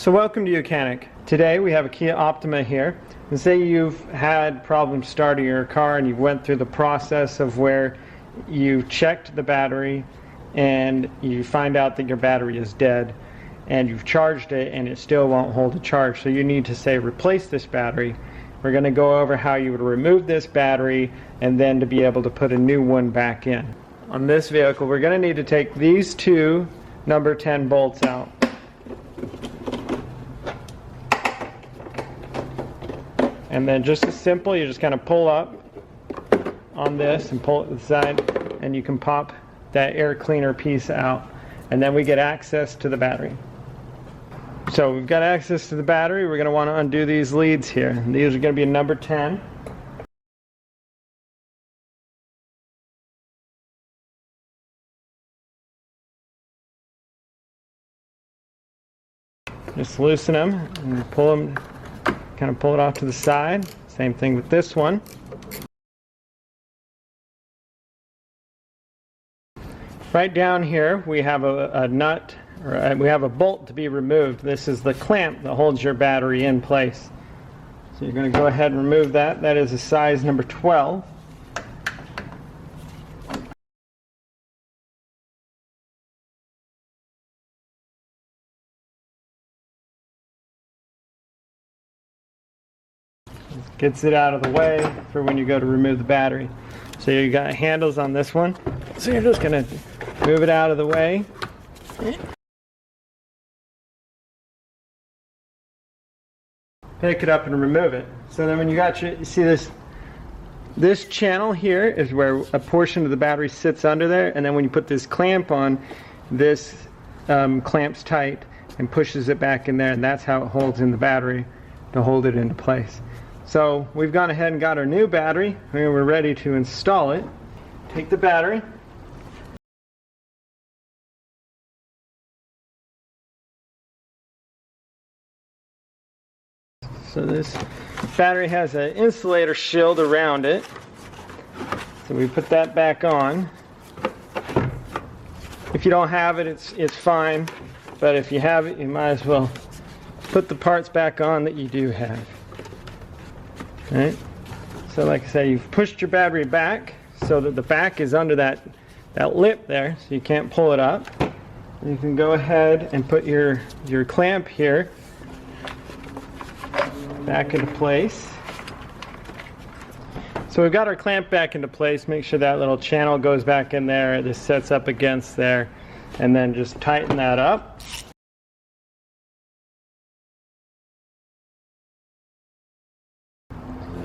So welcome to YOUCANIC. Today we have a Kia Optima here. And say you've had problems starting your car and you went through the process of where you checked the battery and you find out that your battery is dead and you've charged it and it still won't hold a charge. So you need to say replace this battery. We're going to go over how you would remove this battery and then to be able to put a new one back in. On this vehicle we're going to need to take these two number 10 bolts out. And then just as simple, you just kind of pull up on this and pull it to the side and you can pop that air cleaner piece out and then we get access to the battery. So we've got access to the battery. We're going to want to undo these leads here. These are going to be a number 10. Just loosen them and pull them. Kind of pull it off to the side. Same thing with this one. Right down here we have a nut, or we have a bolt to be removed. This is the clamp that holds your battery in place. So you're going to go ahead and remove that. That is a size number 12. Gets it out of the way for when you go to remove the battery. So you got handles on this one. So you're just going to move it out of the way. Pick it up and remove it. So then when you got you see this channel here is where a portion of the battery sits under there, and then when you put this clamp on, this clamps tight and pushes it back in there, and that's how it holds in the battery to hold it into place. So we've gone ahead and got our new battery and we're ready to install it. Take the battery. So this battery has an insulator shield around it. So we put that back on. If you don't have it, it's fine. But if you have it, you might as well put the parts back on that you do have. Right? So like I say, you've pushed your battery back so that the back is under that lip there, so you can't pull it up. And you can go ahead and put your clamp here back into place. So we've got our clamp back into place. Make sure that little channel goes back in there. This sets up against there, and then just tighten that up.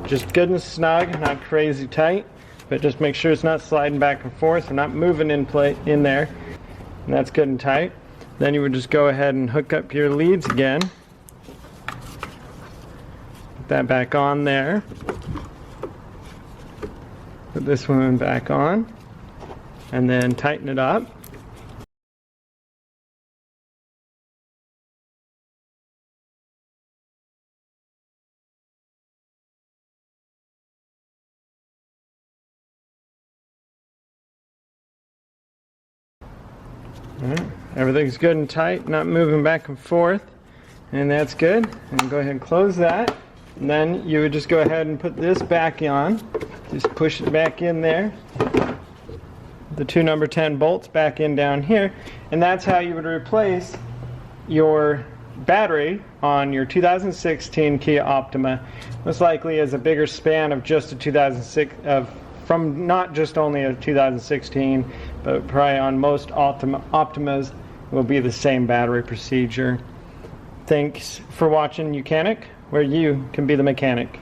Just good and snug, not crazy tight, but just make sure it's not sliding back and forth or not moving in there. And that's good and tight. Then you would just go ahead and hook up your leads again. Put that back on there. Put this one back on. And then tighten it up. Alright, everything's good and tight, not moving back and forth, and that's good. And go ahead and close that. And then you would just go ahead and put this back on. Just push it back in there. The two number 10 bolts back in down here. And that's how you would replace your battery on your 2016 Kia Optima. Most likely as a bigger span of just a 2006 from not just only a 2016, but probably on most Optimas will be the same battery procedure. Thanks for watching YOUCANIC, where you can be the mechanic.